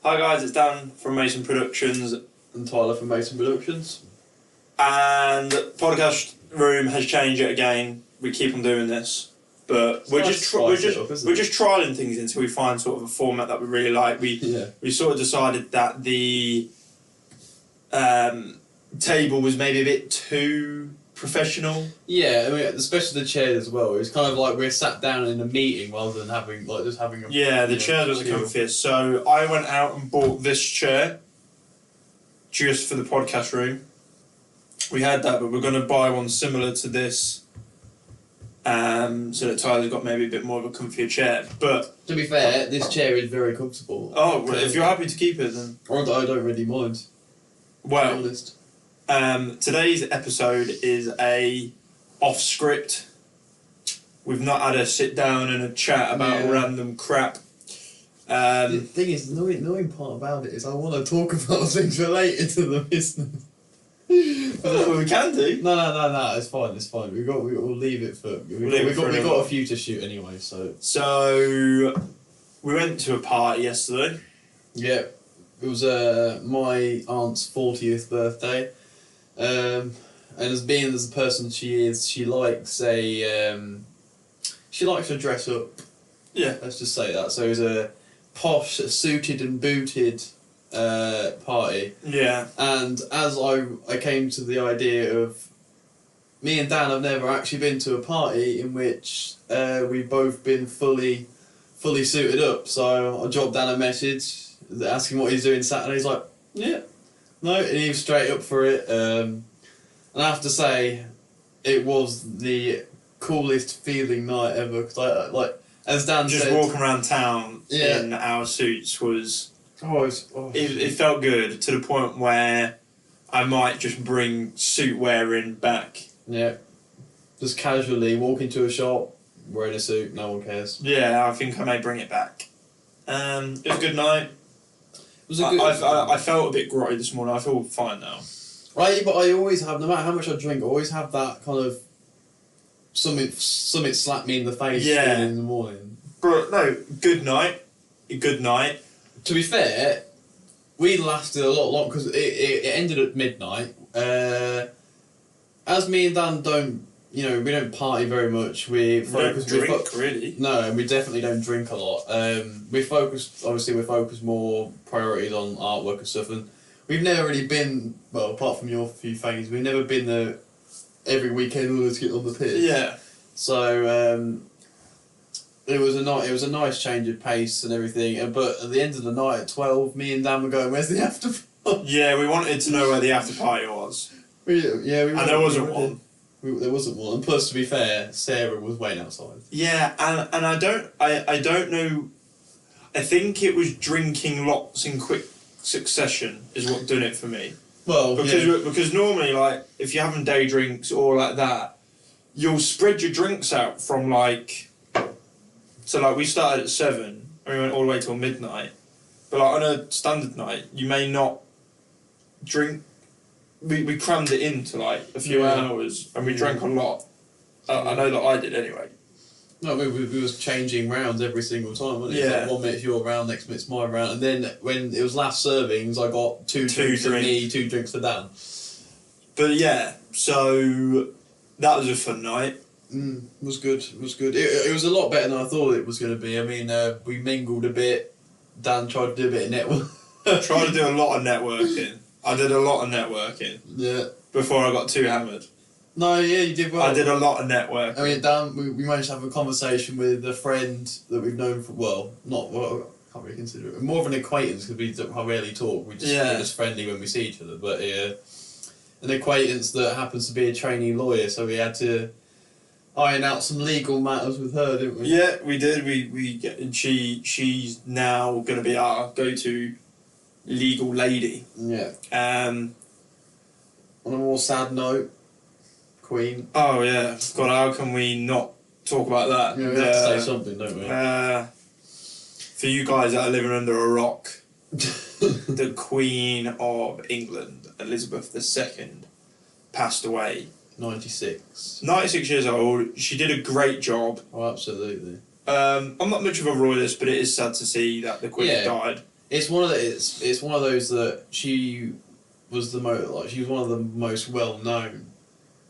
Hi guys, it's Dan from Mason Productions and Tyler from Mason Productions. And podcast room has changed it again. We keep on doing this, but we're just trialing things until we find sort of a format that we really like. We sort of decided that the table was maybe a bit too professional. Yeah, I mean, especially the chairs as well. It was kind of like we're sat down in a meeting rather than having just having a... Yeah, the chairs was the comfiest. So I went out and bought this chair just for the podcast room. We had that, but we're going to buy one similar to this so that Tyler's got maybe a bit more of a comfier chair. But to be fair, this chair is very comfortable. Oh, well, if you're happy to keep it, then... I don't really mind. Well, to be honest. Today's episode is a off-script. We've not had a sit-down and a chat about random crap. The thing is, the annoying part about it is I want to talk about things related to the business. Well, we can do. No, it's fine. We'll leave it for... We've got a few to shoot anyway, so... So, we went to a party yesterday. Yeah, it was my aunt's 40th birthday. And as the person she is, she likes to dress up. Yeah. Let's just say that. So it was a posh, suited and booted party. Yeah. And as I came to the idea of, me and Dan have never actually been to a party in which we've both been fully suited up. So I dropped Dan a message asking what he's doing Saturday. He's like, yeah. No, and he was straight up for it. And I have to say, it was the coolest feeling night ever. Because as Dan just said... walking around town in our suits was... It felt good to the point where I might just bring suit wearing back. Yeah. Just casually walk into a shop, wearing a suit, no one cares. Yeah, I think I may bring it back. It was a good night. I felt a bit grotty this morning. I feel fine now. Right, but I always have, no matter how much I drink, I always have that kind of something slap me in the face in the morning. But no, good night. Good night. To be fair, we lasted a lot longer because it ended at midnight. As me and Dan we don't party very much. We don't drink, really. No, and we definitely don't drink a lot. We're focused more priorities on artwork and stuff, and we've never really been, well, apart from your few things, we've never been there every weekend let's get on the piss. Yeah. So it was a nice change of pace and everything. But at the end of the night at 12, me and Dan were going, "Where's the after party?" Yeah, we wanted to know where the after party was. And there wasn't one. There wasn't one, and plus, to be fair, Sarah was waiting outside. Yeah, and I don't know. I think it was drinking lots in quick succession is what done it for me. Well, because normally, like, if you're having day drinks or like that, you'll spread your drinks out from we started at 7 and we went all the way till midnight. But on a standard night, you may not drink. We crammed it into a few hours and we drank a lot. I know that I did anyway. No, we was changing rounds every single time, wasn't it? Yeah. Like 1 minute your round, next minute's my round, and then when it was last servings, I got two drinks for me, 2 drinks for Dan. But yeah, so that was a fun night. It was good. It was a lot better than I thought it was going to be. I mean, we mingled a bit. Dan tried to do a bit of network. Tried to do a lot of networking. I did a lot of networking. Yeah. Before I got too hammered. No, yeah, you did well. I did a lot of networking. I mean, Dan, we managed to have a conversation with a friend that we've known for, I can't really consider it. More of an acquaintance because we rarely talk. We're just friendly when we see each other. But an acquaintance that happens to be a trainee lawyer, so we had to iron out some legal matters with her, didn't we? Yeah, we did. And she's now going to be our go-to legal lady. Yeah. On a more sad note, Queen. Oh yeah, God, how can we not talk about that? Yeah, we have to say something, don't we? For you guys that are living under a rock, the Queen of England, Elizabeth II, passed away. 96. 96 years old. She did a great job. Oh, absolutely. I'm not much of a royalist, but it is sad to see that the Queen died. it's one of those that she was she was one of the most well known.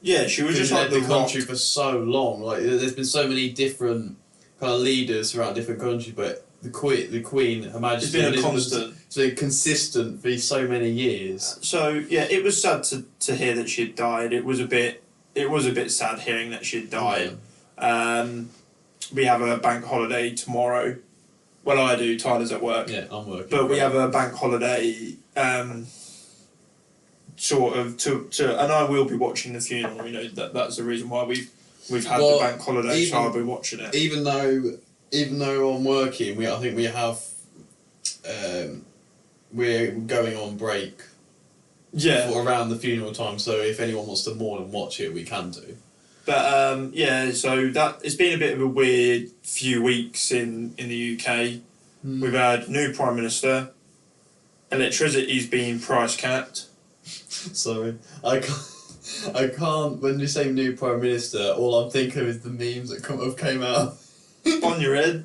Yeah, she was just led like the the country rock. for so long. Like there's been so many different kind of leaders throughout different countries, but the Queen, Her Majesty, It's been a Elizabeth, constant. It's been consistent for so many years. So yeah, it was sad to hear that she had died. It was a bit sad hearing that she had died. We have a bank holiday tomorrow. Well, I do. Tyler's at work. Yeah, I'm working. But we have a bank holiday. Sort of and I will be watching the funeral. You know that's the reason why we've had the bank holiday, so I'll be watching it. Even though I'm working, I think we have we're going on break. Yeah. For around the funeral time, so if anyone wants to mourn and watch it, we can do. But yeah, so that it's been a bit of a weird few weeks in the UK. We've had new Prime Minister. Electricity's been price capped. Sorry, I can't. When you say new Prime Minister, all I'm thinking of is the memes that have came out. On your head?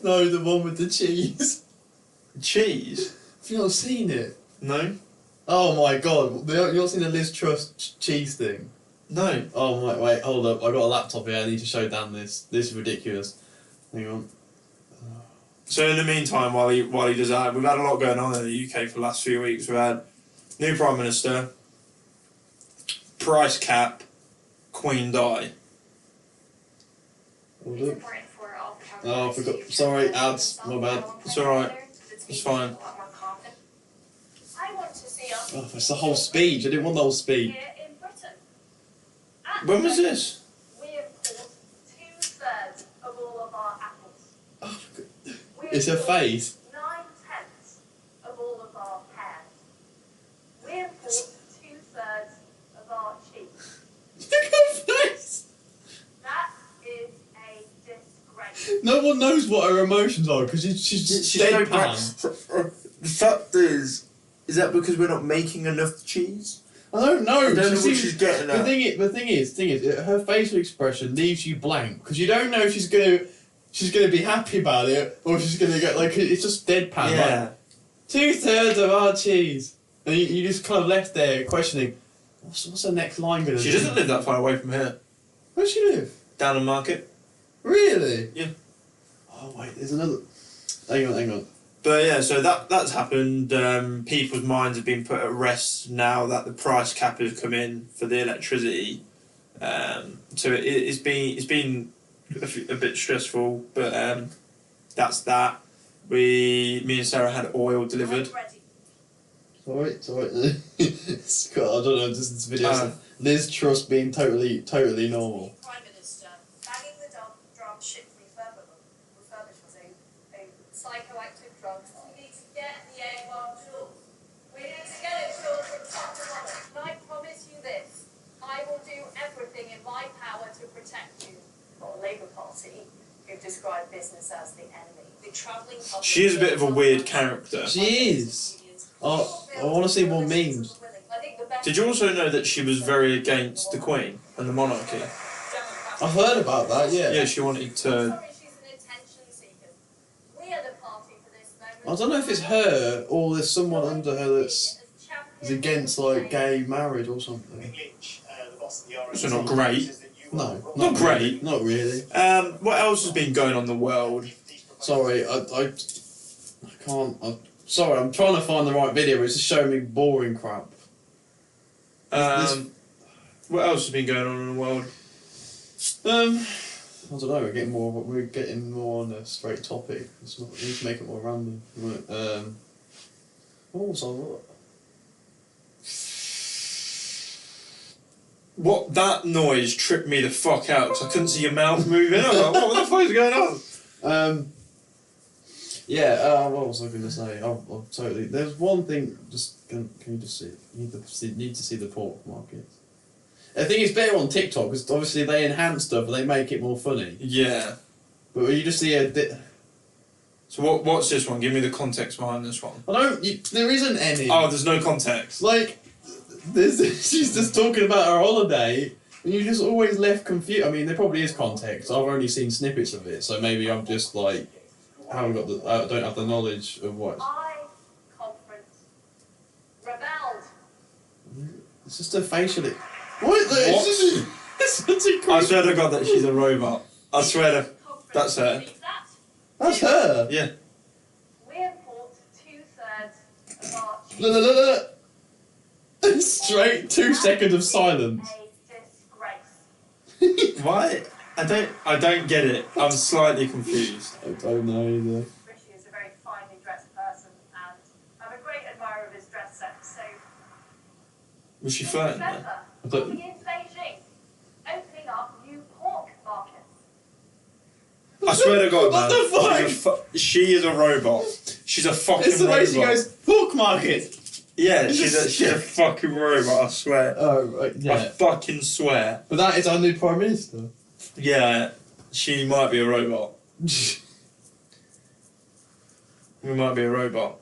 No, the one with the cheese. Cheese? Have you not seen it? No. Oh my god, you not seen the Liz Truss cheese thing? No. Oh my, wait, hold up, I got a laptop here, I need to show Dan this. This is ridiculous. Hang on. So in the meantime, while he does that, we've had a lot going on in the UK for the last few weeks. We've had new Prime Minister, price cap, Queen die. Oh, I forgot. Sorry, ads. My bad. It's alright. It's fine. Oh, it's the whole speech. I didn't want the whole speech. When was this? We import 2/3 of all of our apples. Oh, it's her face. 9/10 of all of our pears. We import 2/3 of our cheese. Look at her face. That is a disgrace. No one knows what her emotions are because she's deadpan. The fact is that because we're not making enough cheese? I don't know. I don't know what she's getting at. The thing is, her facial expression leaves you blank because you don't know if she's gonna be happy about it or if she's gonna get like it's just deadpan. Yeah. Like, 2/3 of our cheese, and you just kind of left there questioning, what's the next line gonna be? She doesn't live that far away from here. Where does she live? Down in Market. Really? Yeah. Oh wait, there's another. Hang on. But yeah, so that's happened. People's minds have been put at rest now that the price cap has come in for the electricity. So it's been a bit stressful, but that's that. Me and Sarah had oil delivered. Sorry. It's got, I don't know. This video. Liz Truss being totally normal. Prime Minister banning the drug ship refurbish was a psychoactive drug. We need to get the A1 tools. We need to get it tools from top to bottom. And I promise you this, I will do everything in my power to protect you. For the Labour Party, who've described business as the enemy. The travelling public. She is a bit of a weird character. She is. Oh, I want to see more memes. Did you also know that she was very against the Queen and the monarchy? I've heard about that. Yeah. Yeah, she wanted to. I don't know if it's her or there's someone under her that's is against like gay marriage or something. So not great. No, Not great. Not really. What else has been going on in the world? Sorry, I can't. Sorry, I'm trying to find the right video. It's just showing me boring crap. What else has been going on in the world? I don't know. We're getting more on a straight topic. We need to make it more random. Right. What that noise tripped me the fuck out because I couldn't see your mouth moving. I was like, what the fuck is going on? What was I going to say? Oh, totally. There's one thing. Can you just see? You need to see the pork market. I think it's better on TikTok because obviously they enhance stuff and they make it more funny. Yeah. But when you just see So what's this one? Give me the context behind this one. There isn't any. Oh, there's no context. Like, she's just talking about her holiday, and you just always left confused. I mean, there probably is context. I've only seen snippets of it, so maybe I'm just like I don't have the knowledge of what. Conference. Rebelled. It's just a facial. What? That's incredible. I swear to God that she's a robot. I swear to. That's her. That's her. Yeah. We import 2/3 of our cheese. Look. Straight 2 seconds of silence. A disgrace. Why? I don't get it. I'm slightly confused. I don't know either. Rishi is a very finely dressed person, and I'm a great admirer of his dress sense. So, Was she flirting there? December, I thought- coming into Beijing, opening up new pork markets. I swear to God, What man. the fuck? She is a robot. She's a fucking It's the way robot. she goes, pork market! Yeah, she's a fucking robot, I swear. Oh, right, I yeah. fucking swear. But that is our new Prime Minister. Yeah, she might be a robot. We might be a robot.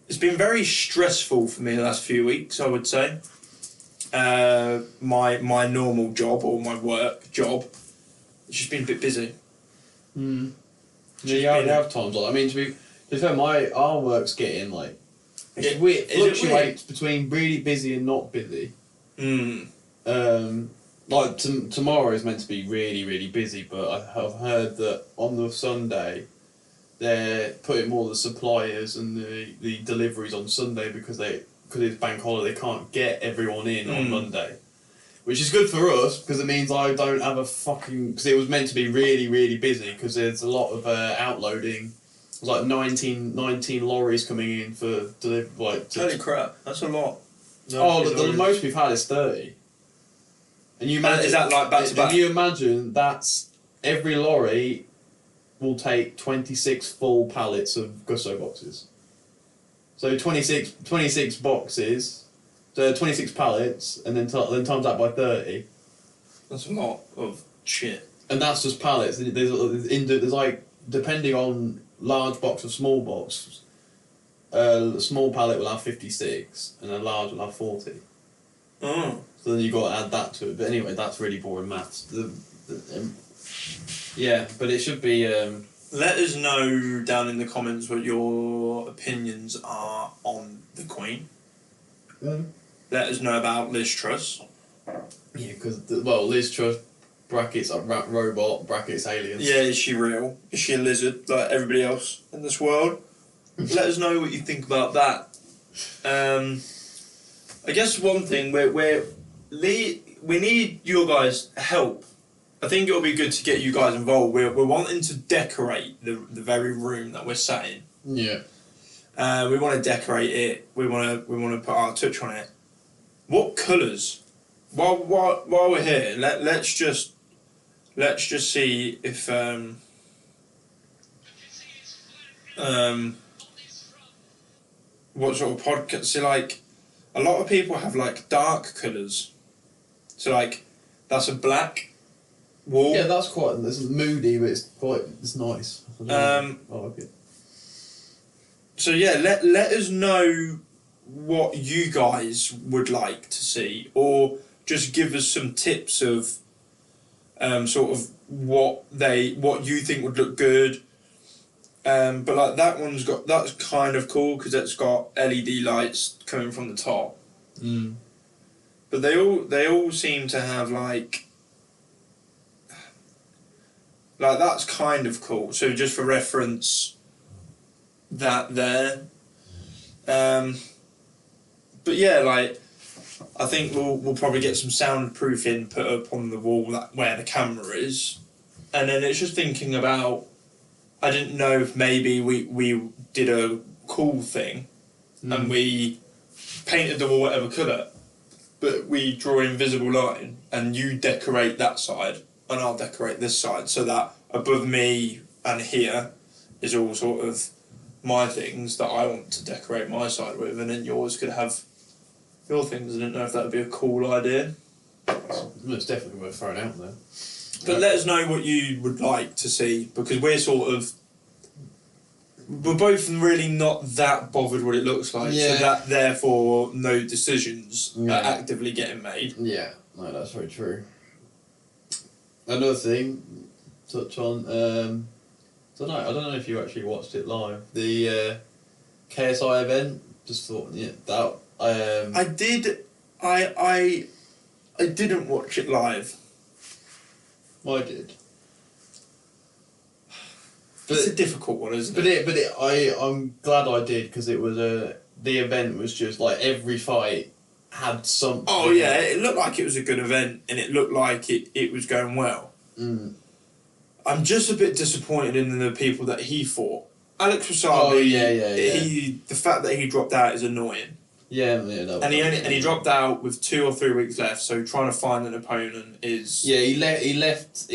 It's been very stressful for me the last few weeks, I would say. My normal job or my work job, it's just been a bit busy. Yeah, you have times like that. I mean, to be fair, our work's getting like. It's weird. It is it fluctuates between really busy and not busy. Like tomorrow is meant to be really, really busy, but I have heard that on the Sunday they're putting more of the suppliers and the deliveries on Sunday because it's bank holiday, they can't get everyone in on Monday. Which is good for us because it means I don't have a fucking... Because it was meant to be really, really busy because there's a lot of outloading. There's like 19 lorries coming in for delivery. Holy crap, that's a lot. The most we've had is 30. And you imagine... Is that like back to back? And you imagine that's... Every lorry will take 26 full pallets of Gusto boxes. So 26 boxes... So 26 pallets, and then times that by 30. That's a lot of shit. And that's just pallets. There's like, depending on large box or small box, a small pallet will have 56, and a large will have 40. Oh. So then you've got to add that to it. But anyway, that's really boring maths. Yeah, but it should be... Let us know down in the comments what your opinions are on the Queen. Let us know about Liz Truss. Yeah, because, Liz Truss, brackets, robot, brackets, aliens. Yeah, is she real? Is she a lizard like everybody else in this world? Let us know what you think about that. I guess one thing, we need your guys' help. I think it'll be good to get you guys involved. We're wanting to decorate the very room that we're sat in. Yeah. We want to decorate it. We want to put our touch on it. What colours? While we're here, let's just see if what sort of podcast. So like, a lot of people have like dark colours. So like, that's a black wall. Yeah, that's it's moody, but it's nice. I like it. So yeah, let us know what you guys would like to see, or just give us some tips of sort of what you think would look good. But like that's kind of cool because it's got LED lights coming from the top. But they all seem to have like that's kind of cool. So just for reference, that there. But yeah, like I think we'll probably get some soundproofing put up on the wall where the camera is, and then it's just thinking about. I didn't know if maybe we did a cool thing, and we painted the wall whatever colour, but we draw an invisible line, and you decorate that side, and I'll decorate this side, so that above me and here is all sort of my things that I want to decorate my side with, and then yours could have your things. I didn't know if that would be a cool idea. It's definitely worth throwing out there. But let us know what you would like to see, because we're both really not that bothered what it looks like, so that therefore no decisions are actively getting made. Yeah, no, that's very true. Another thing, touch on. I don't know if you actually watched it live. The KSI event. Just thought, yeah, that. I did. I didn't watch it live. I did. It's a difficult one, isn't it? I'm glad I did because it was the event was just like every fight had something. Oh yeah, it looked like it was a good event and it looked like it was going well. Mm. I'm just a bit disappointed in the people that he fought. Alex Wasabi. Oh yeah. The fact that he dropped out is annoying. Yeah. And he dropped out with 2 or 3 weeks left. So trying to find an opponent is. Yeah, he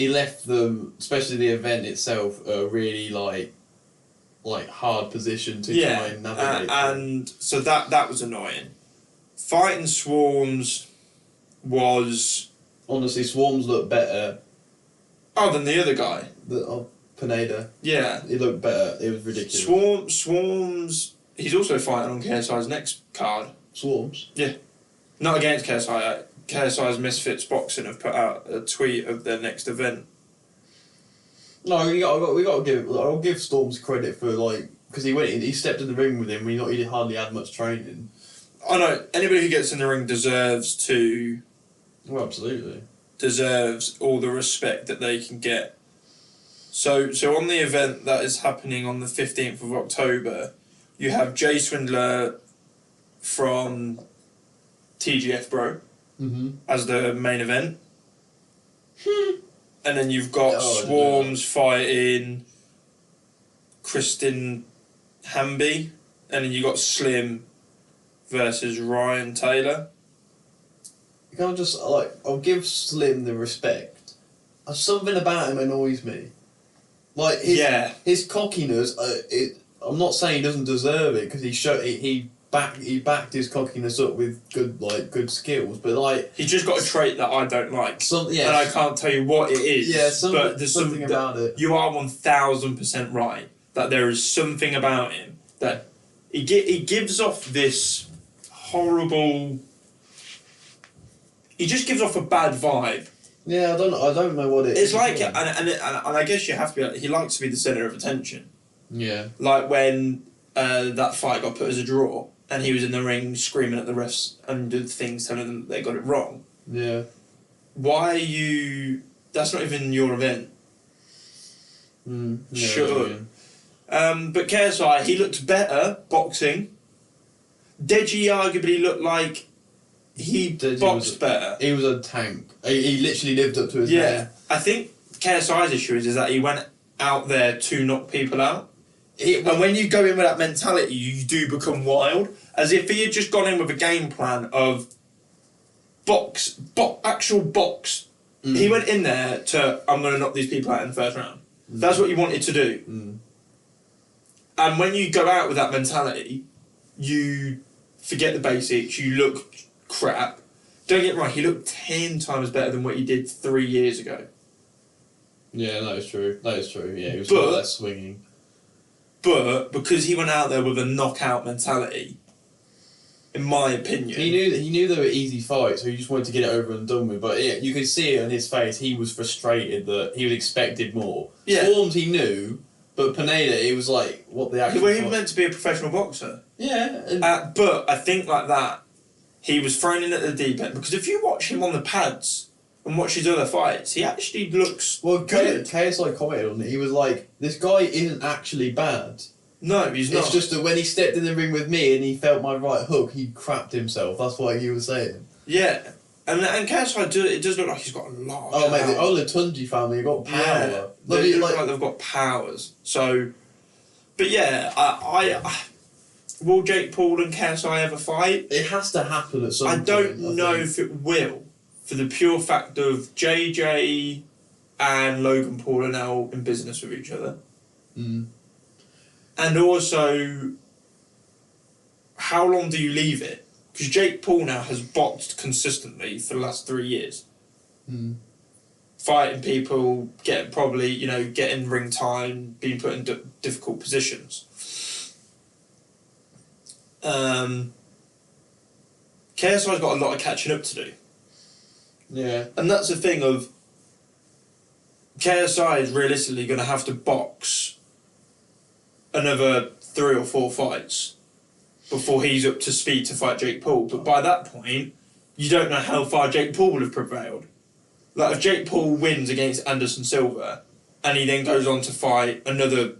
left them, especially the event itself, a really like hard position to try and navigate. And so that was annoying. Fighting Swarms was honestly, Swarms looked better. Oh, than the other guy. Pineda. Yeah, he looked better. It was ridiculous. Swarms. He's also fighting on KSI's next card. Swarms? Yeah. Not against KSI. KSI's Misfits Boxing have put out a tweet of their next event. No, we got to give. I'll give Storms credit for because he stepped in the ring with him. He hardly had much training. I know anybody who gets in the ring deserves to. Well, absolutely. Deserves all the respect that they can get. So on the event that is happening on the 15th of October. You have Jay Swindler from TGF Bro as the main event. And then you've got Swarms fighting Kristen Hamby. And then you've got Slim versus Ryan Taylor. You can't just, I'll give Slim the respect. Something about him annoys me. His cockiness, I'm not saying he doesn't deserve it because he backed his cockiness up with good skills, but he's just got a trait that I don't like. And I can't tell you what it is. Yeah, but there's something about it. You are 1000% right that there is something about him that he gives off this horrible. He just gives off a bad vibe. Yeah, I don't know what it is. It's like, and I guess you have to be. He likes to be the centre of attention. Yeah. Like when that fight got put as a draw and he was in the ring screaming at the refs and did things telling them that they got it wrong. Yeah. Why are you... That's not even your event. Yeah, sure. But KSI, he looked better boxing. Deji arguably looked like he boxed better. He was a tank. He literally lived up to his name. I think KSI's issue is that he went out there to knock people out. And when you go in with that mentality, you do become wild. As if he had just gone in with a game plan of actual box. He went in there to, I'm going to knock these people out in the first round. That's what he wanted to do. And when you go out with that mentality, you forget the basics, you look crap. Don't get me wrong, he looked 10 times better than what he did 3 years ago. Yeah, that is true. Yeah, he was a lot less swinging. But because he went out there with a knockout mentality, in my opinion, he knew they were easy fights, so he just wanted to get it over and done with. But yeah, you could see it on his face. He was frustrated that he expected more. Yeah. Swarms he knew, but Pineda, he was like, what the actual. Well, he was meant to be a professional boxer. Yeah. But I think like that, he was thrown in at the deep end because if you watch him on the pads and watch his other fights, he actually looks good. KSI commented on it. He was like, this guy isn't actually bad. No, he's not. It's just that when he stepped in the ring with me and he felt my right hook, he crapped himself. That's what he was saying. Yeah. And KSI, it does look like he's got a lot of power. Mate, the Olatunji family have got power. Yeah, they look like they've got powers. So, but yeah, I will Jake Paul and KSI ever fight? It has to happen at some point. I don't know if it will, for the pure fact of JJ and Logan Paul are now in business with each other. And also, how long do you leave it? Because Jake Paul now has boxed consistently for the last 3 years. Fighting people, getting ring time, being put in difficult positions. KSI's got a lot of catching up to do. Yeah. And that's the thing of, KSI is realistically going to have to box another 3 or 4 fights before he's up to speed to fight Jake Paul. But by that point, you don't know how far Jake Paul would have prevailed. Like, if Jake Paul wins against Anderson Silva and he then goes on to fight another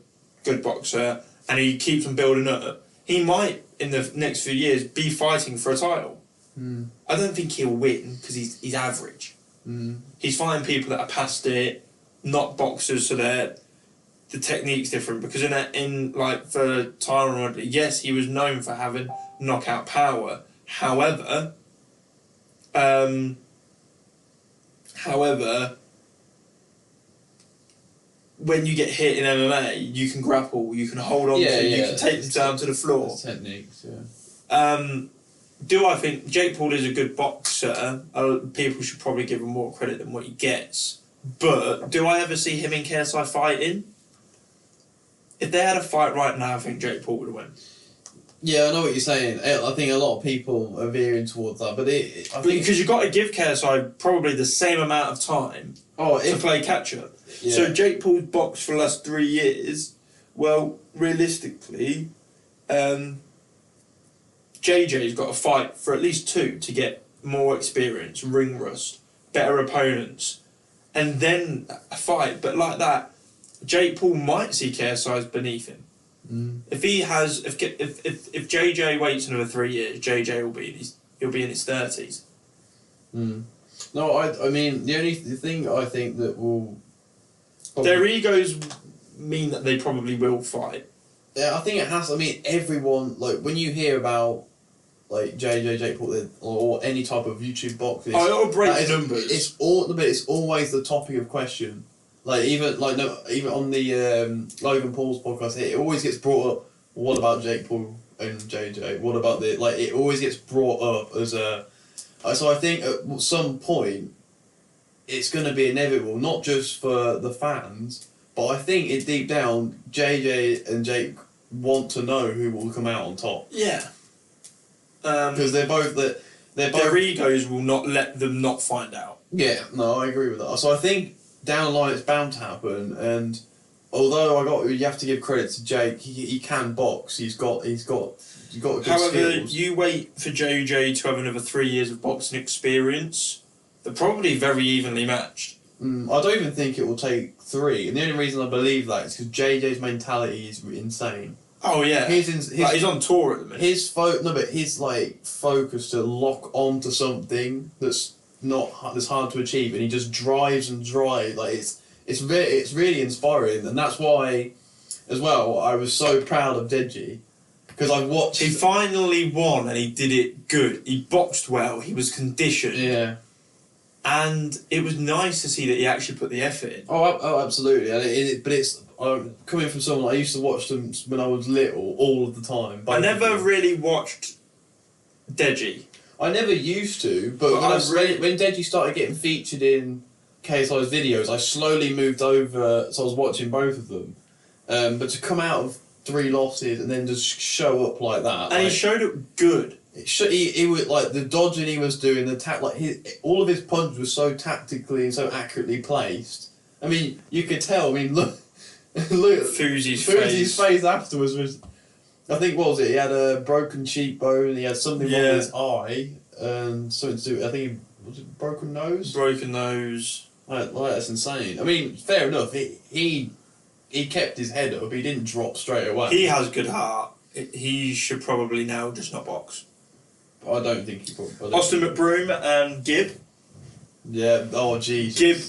good boxer and he keeps on building up, he might, in the next few years, be fighting for a title. I don't think he'll win because he's average. He's fighting people that are past it, not boxers, so the technique's different. Because for Tyron Woodley, yes, he was known for having knockout power. However, when you get hit in MMA, you can grapple, you can hold on you can take them down to the floor. Techniques, yeah. Do I think Jake Paul is a good boxer? People should probably give him more credit than what he gets. But do I ever see him in KSI fighting? If they had a fight right now, I think Jake Paul would win. Yeah, I know what you're saying. I think a lot of people are veering towards that, but because you've got to give KSI probably the same amount of time to play catch up. Yeah. So Jake Paul's boxed for the last 3 years. Well, realistically, JJ's got to fight for at least 2 to get more experience, ring rust, better opponents, and then a fight. But like that, Jake Paul might see KSI as beneath him. If JJ waits another 3 years, JJ will be in his 30s. No, I mean the thing I think that will their egos mean that they probably will fight. Yeah, I think it has. I mean, everyone, like, when you hear about like Jake Paul or any type of YouTube boxing, it'll break numbers. It's always the topic of question. Like even on the Logan Paul's podcast, it always gets brought up. What about Jake Paul and JJ? What about it always gets brought up as a. So I think at some point, it's going to be inevitable, not just for the fans, but I think deep down, JJ and Jake want to know who will come out on top. Yeah. Because their egos will not let them not find out. Yeah, no, I agree with that. So I think down the line it's bound to happen, and although you have to give credit to Jake, he can box. He's got good However, skills. you wait for JJ to have another 3 years of boxing experience. They're probably very evenly matched. I don't even think it will take 3, and the only reason I believe that is because JJ's mentality is insane. Oh yeah, he's on tour at the minute. His focus to lock onto something that's hard to achieve, and he just drives and drives. Like it's really inspiring, and that's why, as well, I was so proud of Deji, because I watched. He finally won, and he did it good. He boxed well. He was conditioned. Yeah. And it was nice to see that he actually put the effort in. Oh, absolutely. But it's coming from someone I used to watch them when I was little, all of the time. I never really watched Deji. I never used to, but when Deji started getting featured in KSI's videos, I slowly moved over, so I was watching both of them. But to come out of 3 losses and then just show up like that, and he showed up good. He was like the dodging he was doing, all of his punches were so tactically and so accurately placed. I mean, you could tell. I mean, look Fuzi's face afterwards was. I think what was it? He had a broken cheekbone. He had something wrong with his eye, and something to do. I think was it broken nose. Broken nose. Like that's insane. I mean, fair enough. He kept his head up. He didn't drop straight away. He has good heart. He should probably now just not box. I don't think he probably. Austin McBroom and Gibb. Yeah. Oh, jeez. Gibb,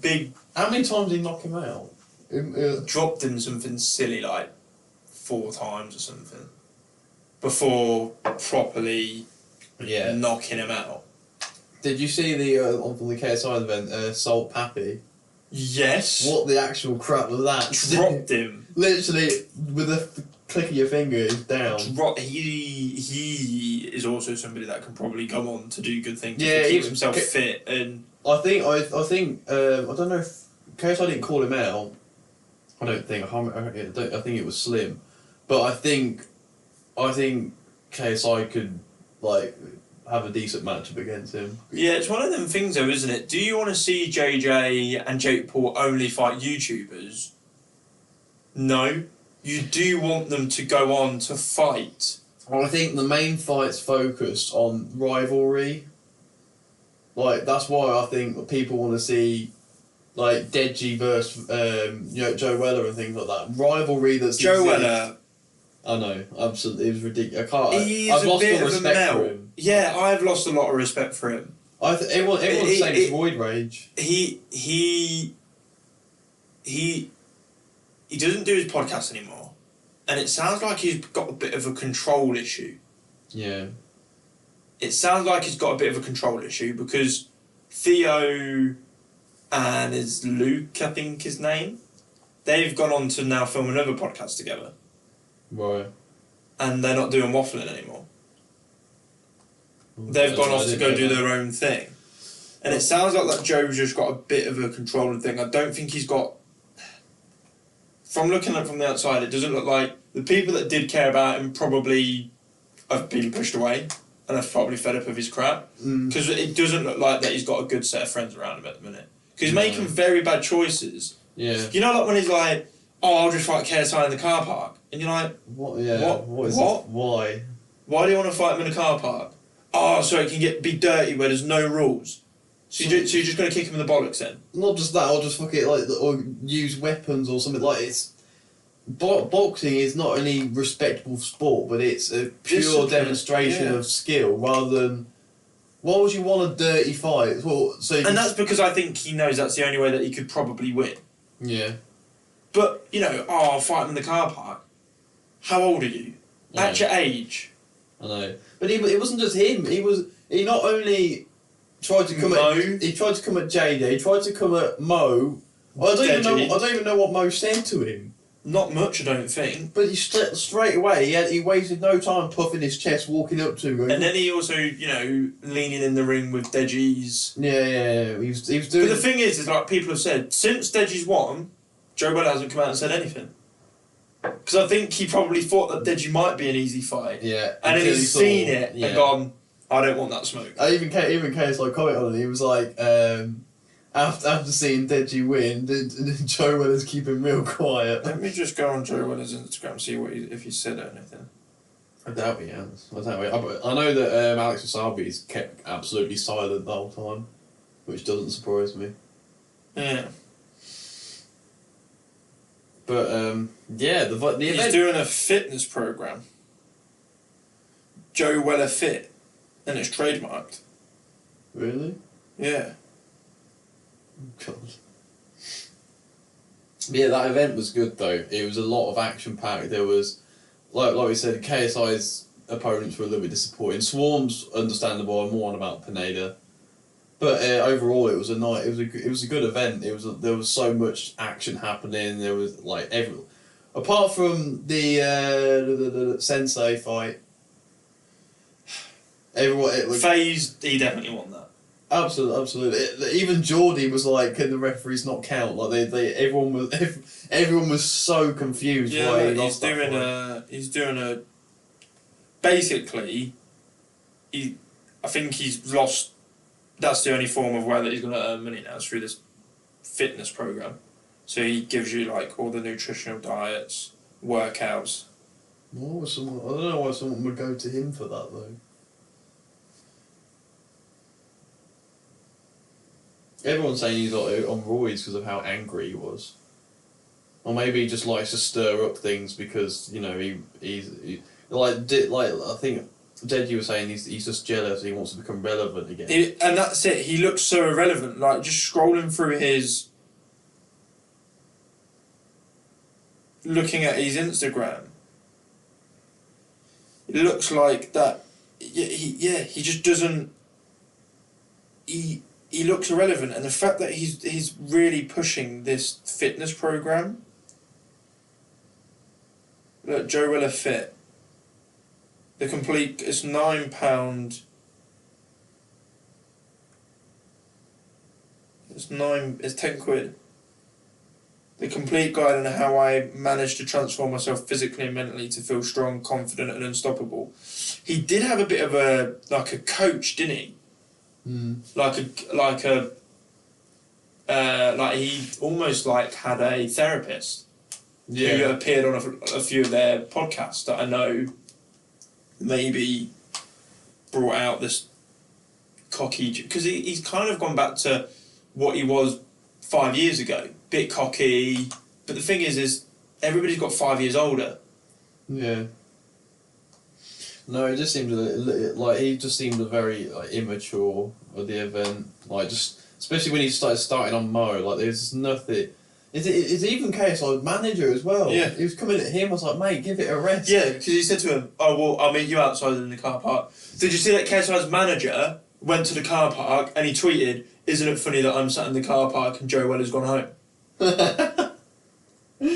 big. How many times did he knock him out? Dropped him something silly like 4 times or something before properly knocking him out. Did you see on the KSI event, Salt Pappy? Yes. What the actual crap was that? Dropped him. Literally, with a click of your finger, he's down. He is also somebody that can probably go on to do good things. Yeah, he keeps himself fit and. I think I don't know if KSI didn't call him out. I don't think. I think it was Slim, but I think KSI could have a decent matchup against him. Yeah, it's one of them things though, isn't it? Do you want to see JJ and Jake Paul only fight YouTubers? No. You do want them to go on to fight. Well, I think the main fight's focused on rivalry. Like, that's why I think people want to see, like, Deji versus Joe Weller and things like that. Rivalry that's... Joe Weller... I know, absolutely, it was ridiculous. I've lost all respect for him. Yeah, I've lost a lot of respect for him. Everyone's saying it's Void Rage. He doesn't do his podcast anymore, and it sounds like he's got a bit of a control issue. Yeah. It sounds like he's got a bit of a control issue because Theo and is Luke, I think his name, they've gone on to now film another podcast together. Right. And they're not doing waffling anymore. They've gone off to go do their own thing. And it sounds like Joe's just got a bit of a controlling thing. I don't think he's got... From looking at it from the outside, it doesn't look like... The people that did care about him probably have been pushed away and have probably fed up of his crap. Because it doesn't look like that he's got a good set of friends around him at the minute. Because he's making very bad choices. Yeah. You know, like when he's like, oh, I'll just fight KSI in the car park. And you're like, what? Yeah. What? Why? Why do you want to fight him in a car park? Oh, so it can be dirty where there's no rules. So you're just going to kick him in the bollocks then? Not just that, or just fuck it, like, or use weapons or something like it's. Boxing is not only respectable sport, but it's a pure demonstration of skill rather than. Why would you want a dirty fight? Well, and that's because I think he knows that's the only way that he could probably win. Yeah. But, I'll fight him in the car park. How old are you? At your age. I know. But it wasn't just him. He not only tried to come he tried to come at JD, he tried to come at Mo. I don't even know what Mo said to him. Not much, I don't think. But he straight away, he wasted no time puffing his chest, walking up to him. And then he also, leaning in the ring with Deji's. Yeah. He was doing. But the thing is like people have said, since Deji's won, Joe Weller hasn't come out and said anything. Because I think he probably thought that Deji might be an easy fight. Yeah. And then he's seen it and gone, I don't want that smoke. Even KSI commented on it, he was like, after seeing Deji win, Joe Weller's keeping real quiet. Let me just go on Joe Weller's Instagram and see if he said anything. I doubt he has. I know that Alex Wasabi's kept absolutely silent the whole time, which doesn't surprise me. Yeah. But the event. He's doing a fitness program. Joe Weller Fit, and it's trademarked. Really? Yeah. God. Yeah, that event was good though. It was a lot of action packed. There was, like we said, KSI's opponents were a little bit disappointing. Swarm's understandable. I'm more on about Pineda. But overall, it was a good event. There was so much action happening. There was apart from the Sensei fight, everyone FaZe, he definitely won that. Absolutely. Even Geordie was like, "Can the referees not count?" Like everyone was so confused. Yeah, why he's doing a. Basically, I think he's lost. That's the only form of way that he's going to earn money now is through this fitness program. So he gives you all the nutritional diets, workouts. I don't know why someone would go to him for that though. Everyone's saying he's on roids because of how angry he was, or maybe he just likes to stir up things because I think Deji was saying he's just jealous. He wants to become relevant again. And that's it. He looks so irrelevant. Just scrolling through looking at his Instagram. It looks like that. He just doesn't. He looks irrelevant, and the fact that he's really pushing this fitness program. Look, Joe Weller Fit. The complete, it's £9. It's £10. The complete guide on how I managed to transform myself physically and mentally to feel strong, confident, and unstoppable. He did have a bit of a coach, didn't he? Like he almost had a therapist who appeared on a few of their podcasts that I know maybe brought out this cocky, because he's kind of gone back to what he was 5 years ago. Bit cocky, but the thing is everybody's got 5 years older. Yeah. No, it just seemed like he just seemed very immature at the event. Especially when he starting on Mo. Like there's nothing. It's even KSI's manager as well. Yeah. He was coming at him. I was like, mate, give it a rest. Yeah, because he said to him, "Oh well, I'll meet you outside in the car park." Did you see that KSI's manager went to the car park and he tweeted, "Isn't it funny that I'm sat in the car park and Joe Weller's gone home?"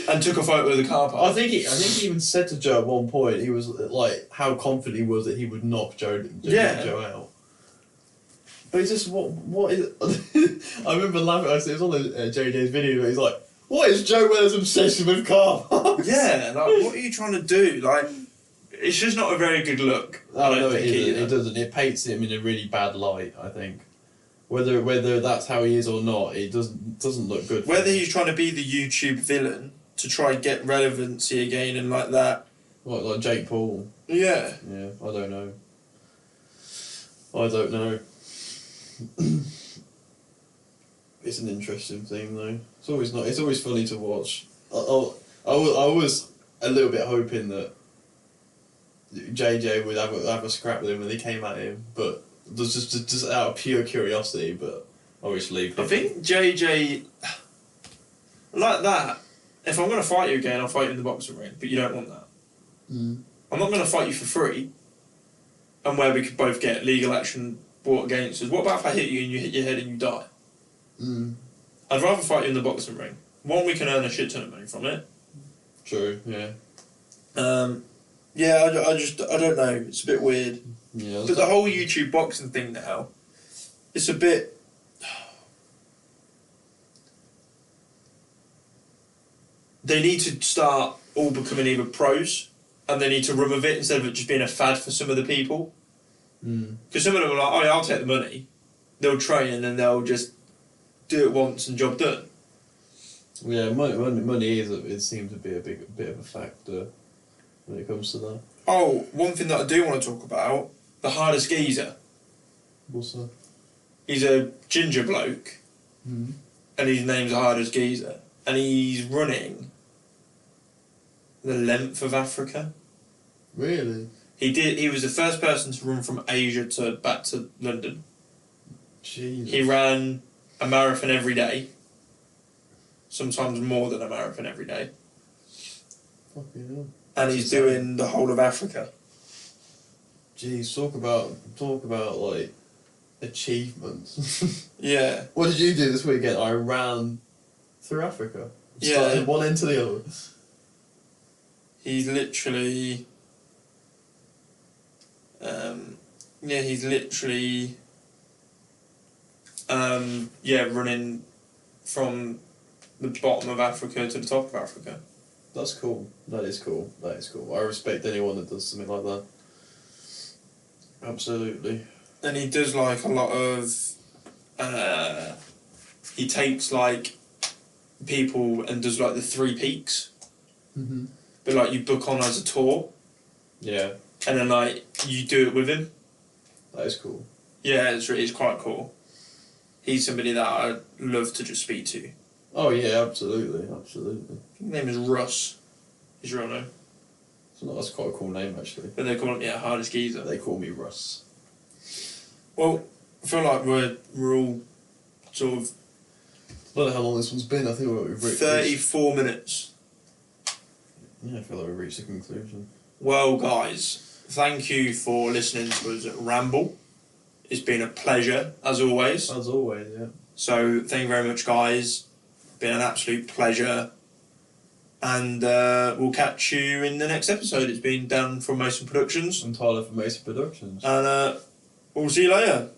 And took a photo of the car park. I think he even said to Joe at one point, he was like, how confident he was that he would knock Joe out. But it's just, what is I remember laughing, it was on JJ's video, but he's like, what is Joe Weller's obsession with car parks? Yeah, what are you trying to do? It's just not a very good look. I don't think it doesn't. It paints him in a really bad light, I think. Whether that's how he is or not, it doesn't look good. Whether he's trying to be the YouTube villain to try and get relevancy again and like that. What, like Jake Paul? Yeah. Yeah, I don't know. It's an interesting thing though. It's always funny to watch. I was a little bit hoping that JJ would have a scrap with him when they came at him, but just out of pure curiosity, but obviously. I think JJ, like that, if I'm going to fight you again, I'll fight you in the boxing ring, but you don't want that. I'm not going to fight you for free, and where we could both get legal action brought against us. What about if I hit you and you hit your head and you die? I'd rather fight you in the boxing ring. One, we can earn a shit ton of money from it. True, yeah. Yeah, I don't know. It's a bit weird. Yeah, but the whole YouTube boxing thing now, it's a bit. They need to start all becoming either pros, and they need to run with it instead of it just being a fad for some of the people. Because some of them are like, oh yeah, I'll take the money. They'll train and then they'll just do it once and job done. Yeah, money it seems to be a bit of a factor when it comes to that. Oh, one thing that I do want to talk about, the hardest geezer. What's that? He's a ginger bloke, and his name's the hardest geezer, and he's running the length of Africa. Really? He was the first person to run from Asia back to London. Jesus. He ran a marathon every day. Sometimes more than a marathon every day. Fucking hell. And he's doing the whole of Africa. Jeez, talk about like achievements. Yeah. What did you do this weekend? I ran through Africa. Yeah. Started one end to the other. He's literally running from the bottom of Africa to the top of Africa. That's cool. That is cool. I respect anyone that does something like that. Absolutely. And he does like a lot of he takes like people and does like the 3 peaks. But like you book on as a tour. Yeah. And then like you do it with him. That is cool. Yeah, it's quite cool. He's somebody that I'd love to just speak to. Oh yeah, absolutely. His name is Russ. His real name. That's quite a cool name actually. But they call him hardest geezer. They call me Russ. Well, I feel like we're all sort of. I don't know how long this one's been. I think we've reached 34 minutes. Yeah, I feel like we've reached a conclusion. Well, guys, thank you for listening to us ramble. It's been a pleasure, as always. As always, yeah. So, thank you very much, guys. Been an absolute pleasure. And we'll catch you in the next episode. It's been Dan from Mason Productions. I'm Tyler from Mason Productions. And we'll see you later.